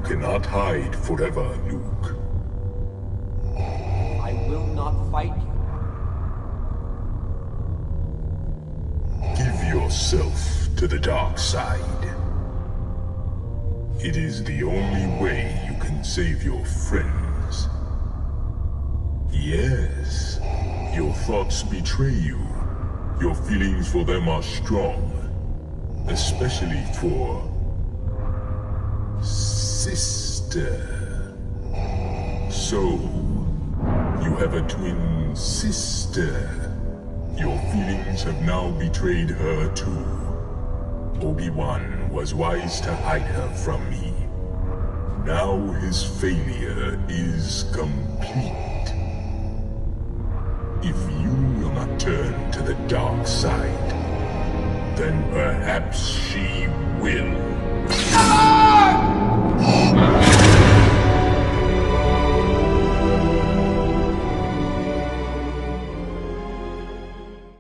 You cannot hide forever, Luke. I will not fight you. Give yourself to the dark side. It is the only way you can save your friends. Yes, your thoughts betray you. Your feelings for them are strong. Especially for... sister. So, you have a twin sister. Your feelings have now betrayed her too. Obi-Wan was wise to hide her from me. Now his failure is complete. If you will not turn to the dark side, then perhaps she will.